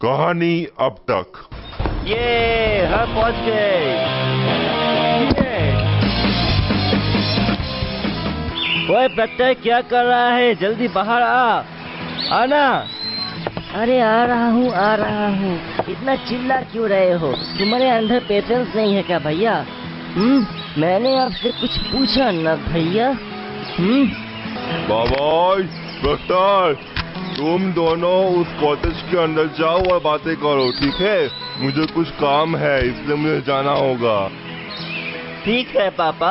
कहानी अब तक। ये हम पहुंच गए। ओए प्रत्यय, क्या कर रहा है? जल्दी बाहर आना। अरे आ रहा हूँ। इतना चिल्ला क्यों रहे हो? तुम्हारे अंदर पेशेंस नहीं है क्या भैया? मैंने आपसे कुछ पूछा ना भैया। बाबा प्रत्यय, तुम दोनों उस कॉटेज के अंदर जाओ और बातें करो, ठीक है? मुझे कुछ काम है, इसलिए मुझे जाना होगा। ठीक है पापा।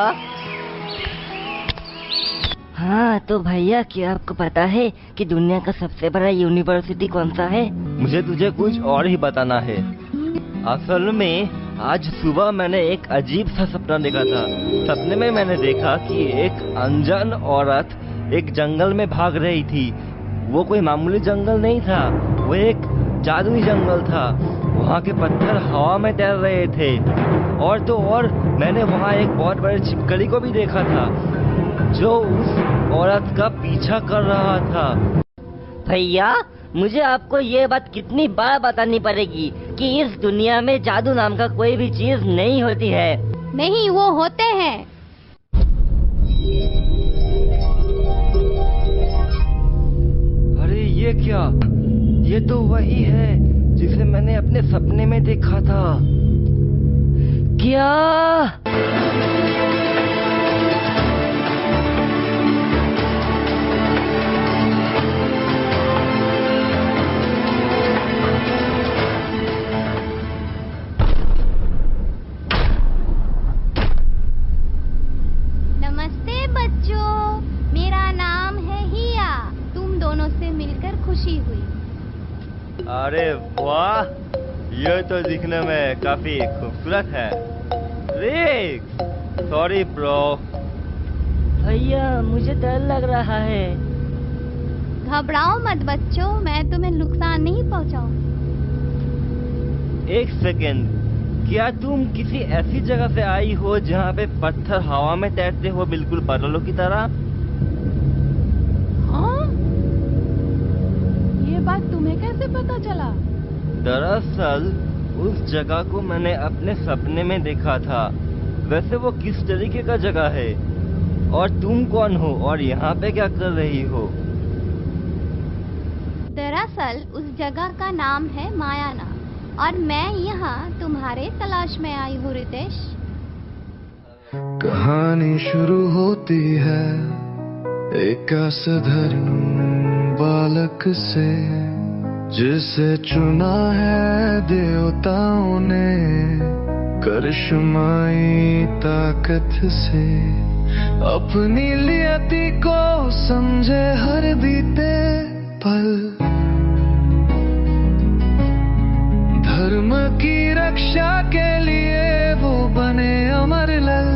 हाँ तो भैया, क्या आपको पता है कि दुनिया का सबसे बड़ा यूनिवर्सिटी कौन सा है? मुझे तुझे कुछ और ही बताना है। असल में आज सुबह मैंने एक अजीब सा सपना देखा था। सपने में मैंने देखा कि एक अनजान औरत एक जंगल में भाग रही थी। वो कोई मामूली जंगल नहीं था, वो एक जादुई जंगल था। वहाँ के पत्थर हवा में तैर रहे थे। और तो और मैंने वहाँ एक बहुत बड़े छिपकली को भी देखा था जो उस औरत का पीछा कर रहा था। भैया, मुझे आपको ये बात कितनी बार बतानी पड़ेगी कि इस दुनिया में जादू नाम का कोई भी चीज नहीं होती है। नहीं, वो होते हैं। अरे ये क्या? ये तो वही है जिसे मैंने अपने सपने में देखा था। क्या? नमस्ते बच्चों, मेरा नाम है हिया। तुम दोनों से मिलकर खुशी हुई। अरे वाह, ये तो दिखने में काफी खूबसूरत है। रिक्स, सॉरी ब्रो। भैया, मुझे डर लग रहा है। घबराओ मत बच्चों, मैं तुम्हें नुकसान नहीं पहुंचाऊं। एक सेकेंड, क्या तुम किसी ऐसी जगह से आई हो जहाँ पे पत्थर हवा में तैरते हो, बिल्कुल बादलों की तरह? हाँ? ये बात तुम्हें कैसे पता चला? दरअसल उस जगह को मैंने अपने सपने में देखा था। वैसे वो किस तरीके का जगह है? और तुम कौन हो और यहाँ पे क्या कर रही हो? दरअसल उस जगह का नाम है मायाना और मैं यहाँ तुम्हारे तलाश में आई हूँ रितेश। कहानी शुरू होती है एक असाधारण बालक से, जिसे चुना है देवताओं ने करिश्माई ताकत से। अपनी नियति को समझे हर बीते पल, धर्म की रक्षा के लिए वो बने अमर लल।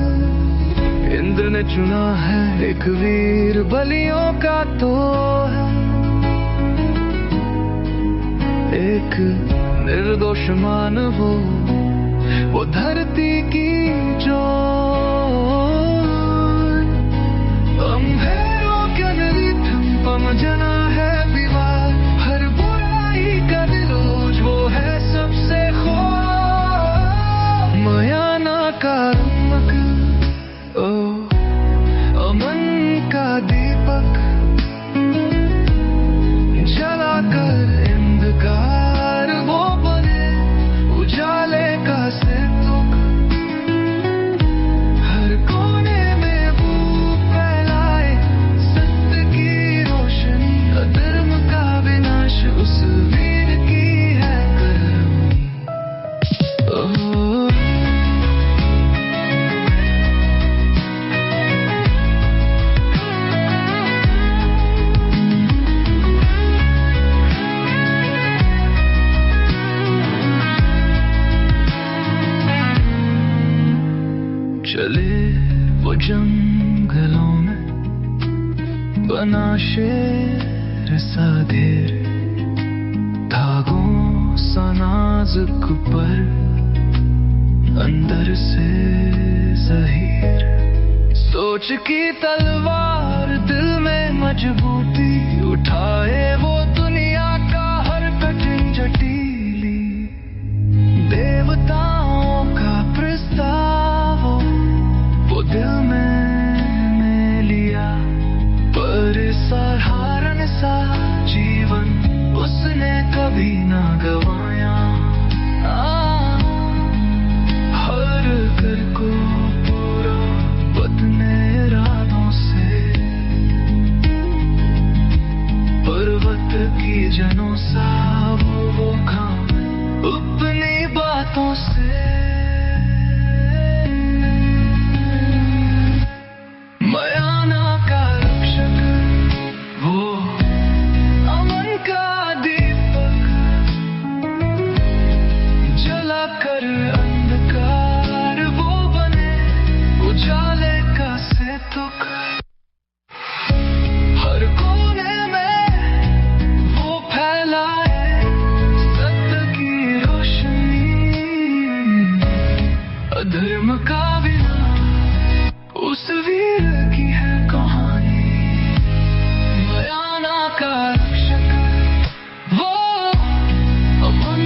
इंद्र ने चुना है एक वीर, बलियों का तो है एक निर्दोष मानव, वो धरती की जो अंधेरों के निरीक्षण पम जना है विवाद। हर बुराई का दिलोज वो है सबसे खो। मायाना का रमक, ओ अमन का दीपक, जलाकर अंधकार वो बने उजाले का सेतुक। हर कोने में वो फैलाए सत्य की रोशनी। अधर्म का विनाश उस वीर की है करनी। चले वो जंगलों में बना शेर सा ढेर, धागों सा नाजुक पर अंदर से जहीर। सोच की तलवार दिल में मजबूती उठाए वो दुनिया का हर कठिन जटीर। कभी ना गवाया। हर घर को पूरा बदने रातों से, पर्वत की जनों सा वो खामे अपनी बातों से। मायाना का रक्षक, वो अमन का दीपक, जला कर अंधकार वो बने उजाले का सेतुक। हर कोने में वो फैलाए सत्य की रोशनी, अधर्म का विनाश उस वीर की है कहानी। मायाना का रक्षक, वो अमन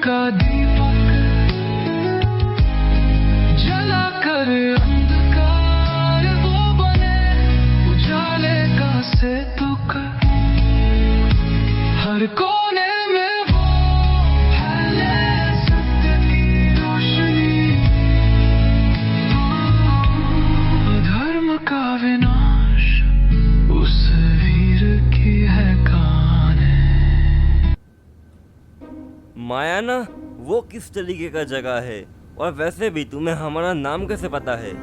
का दीपक, जला कर अंधकार वो बने उजाले का सेतुक। हर कोने में वो फैले सत्य की रोशनी, धर्म का विनाश उस वीर की है कहानी। मायाना वो किस तरीके का जगह है? और वैसे भी तुम्हें हमारा नाम कैसे पता है?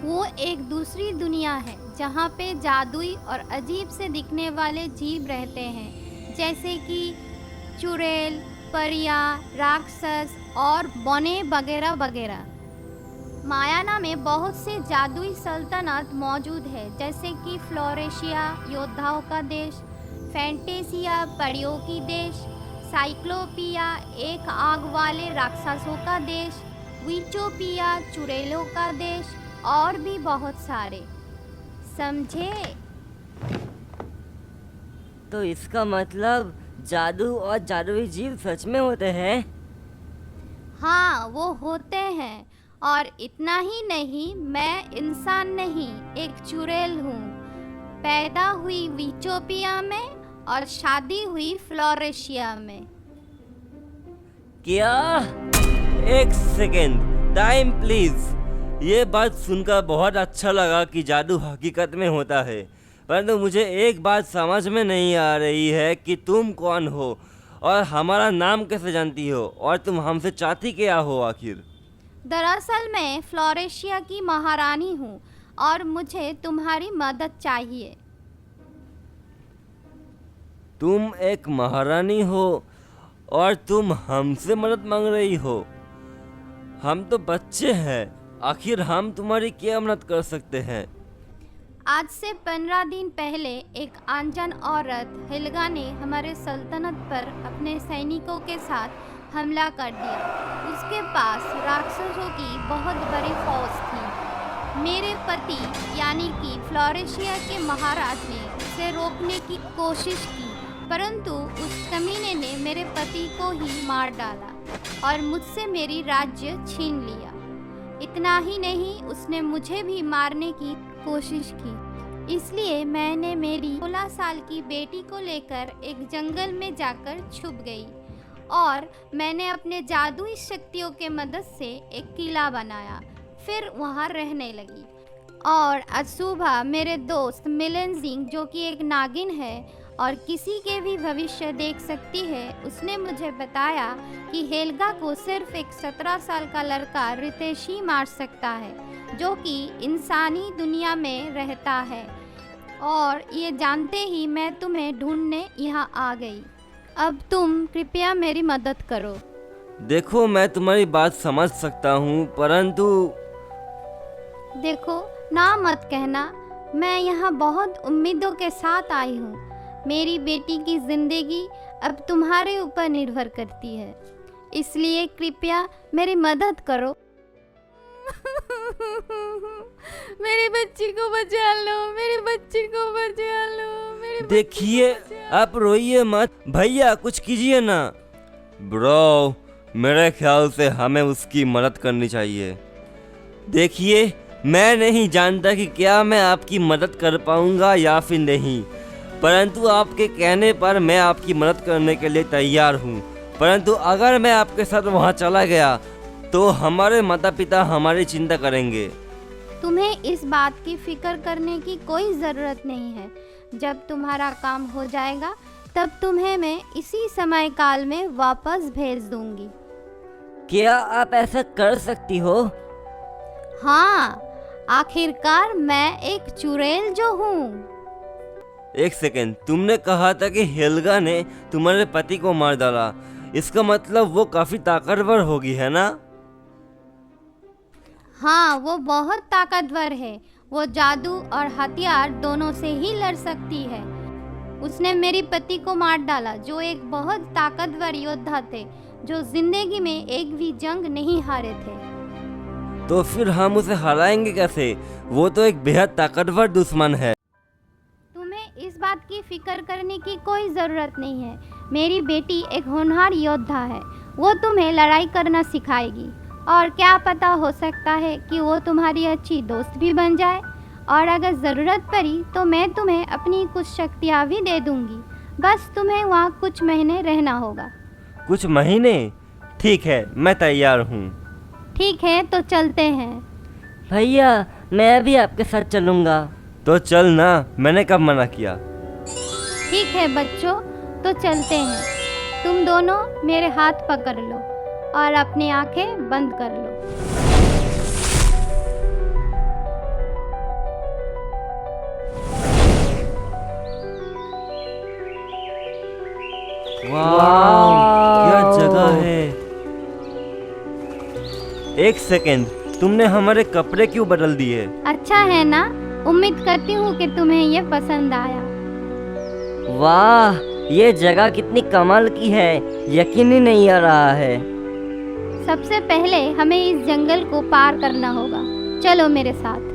वो एक दूसरी दुनिया है जहाँ पे जादुई और अजीब से दिखने वाले जीव रहते हैं, जैसे कि चुड़ैल, परिया, राक्षस और बौने वगैरह वगैरह। मायाना में बहुत से जादुई सल्तनत मौजूद है, जैसे कि फ्लोरेशिया योद्धाओं का देश, फैंटेसिया परियों की देश, साइक्लोपिया एक आग वाले राक्षसों का देश, विचोपिया चुड़ैलों का देश और भी बहुत सारे। समझे? तो इसका मतलब जादू और जादुई जीव सच में होते हैं? हाँ, वो होते हैं। और इतना ही नहीं, मैं इंसान नहीं, एक चुड़ैल हूँ। पैदा हुई विचोपिया में और शादी हुई फ्लोरेशिया में। क्या? एक सेकेंड, टाइम प्लीज। ये बात सुनकर बहुत अच्छा लगा कि जादू हकीकत में होता है, परंतु मुझे एक बात समझ में नहीं आ रही है कि तुम कौन हो और हमारा नाम कैसे जानती हो, और तुम हमसे चाहती क्या हो आखिर? दरअसल मैं फ्लोरेशिया की महारानी हूँ और मुझे तुम्हारी मदद चाहिए। तुम एक महारानी हो और तुम हमसे मदद मांग रही हो? हम तो बच्चे हैं, आखिर हम तुम्हारी क्या मदद कर सकते हैं? आज से 15 दिन पहले एक अनजान औरत हेल्गा ने हमारे सल्तनत पर अपने सैनिकों के साथ हमला कर दिया। उसके पास राक्षसों की बहुत बड़ी फौज थी। मेरे पति यानी कि फ्लोरेशिया के महाराज ने उसे रोकने की कोशिश की, परंतु उस कमीने ने मेरे पति को ही मार डाला और मुझसे मेरी राज्य छीन लिया। इतना ही नहीं, उसने मुझे भी मारने की कोशिश की। इसलिए मैंने मेरी 16 साल की बेटी को लेकर एक जंगल में जाकर छुप गई और मैंने अपने जादुई शक्तियों के मदद से एक किला बनाया, फिर वहाँ रहने लगी। और आज सुबह मेरे दोस्त मिलन सिंह, जो कि एक नागिन है और किसी के भी भविष्य देख सकती है, उसने मुझे बताया कि हेल्गा को सिर्फ एक 17 साल का लड़का रितेश ही मार सकता है, जो कि इंसानी दुनिया में रहता है। और ये जानते ही मैं तुम्हें ढूंढने यहाँ आ गई। अब तुम कृपया मेरी मदद करो। देखो, मैं तुम्हारी बात समझ सकता हूँ, परंतु देखो, ना मत कहना, मैं यहाँ बहुत उम्मीदों के साथ आई हूँ। मेरी बेटी की जिंदगी अब तुम्हारे ऊपर निर्भर करती है, इसलिए कृपया मेरी मदद करो। मेरी बच्ची को बचा लो, मेरी बच्ची को बचा लो। देखिए, आप रोइए मत भैया, कुछ कीजिए ना। ब्रो, मेरे ख्याल से हमें उसकी मदद करनी चाहिए। देखिए, मैं नहीं जानता कि क्या मैं आपकी मदद कर पाऊंगा या फिर नहीं, परंतु आपके कहने पर मैं आपकी मदद करने के लिए तैयार हूँ। परंतु अगर मैं आपके साथ वहाँ चला गया तो हमारे माता पिता हमारी चिंता करेंगे। तुम्हें इस बात की फिक्र करने की कोई ज़रूरत नहीं है। जब तुम्हारा काम हो जाएगा तब तुम्हें मैं इसी समय काल में वापस भेज दूंगी। क्या आप ऐसा कर सकती हो? हाँ, आखिरकार मैं एक चुड़ैल जो हूँ। एक सेकेंड, तुमने कहा था कि हेल्गा ने तुम्हारे पति को मार डाला, इसका मतलब वो काफी ताकतवर होगी, है ना? हाँ, वो बहुत ताकतवर है। वो जादू और हथियार दोनों से ही लड़ सकती है। उसने मेरे पति को मार डाला, जो एक बहुत ताकतवर योद्धा थे, जो जिंदगी में एक भी जंग नहीं हारे थे। तो फिर हम उसे हराएंगे कैसे? वो तो एक बेहद ताकतवर दुश्मन है। तुम्हें इस बात की फिक्र करने की कोई ज़रूरत नहीं है। मेरी बेटी एक होनहार योद्धा है। वो तुम्हें लड़ाई करना सिखाएगी और क्या पता, हो सकता है कि वो तुम्हारी अच्छी दोस्त भी बन जाए। और अगर ज़रूरत पड़ी तो मैं तुम्हें अपनी कुछ शक्तियाँ भी दे दूँगी। बस तुम्हें वहाँ कुछ महीने रहना होगा। कुछ महीने? ठीक है, मैं तैयार हूँ। ठीक है, तो चलते हैं। भैया, मैं भी आपके साथ चलूँगा। तो चल ना, मैंने कब मना किया। ठीक है बच्चों, तो चलते हैं। तुम दोनों मेरे हाथ पकड़ लो और अपनी आंखें बंद कर लो। वाह, क्या जगह है। एक सेकेंड, तुमने हमारे कपड़े क्यों बदल दिए? अच्छा है ना? उम्मीद करती हूँ कि तुम्हें ये पसंद आया। वाह, ये जगह कितनी कमाल की है, यकीन ही नहीं आ रहा है। सबसे पहले हमें इस जंगल को पार करना होगा। चलो मेरे साथ।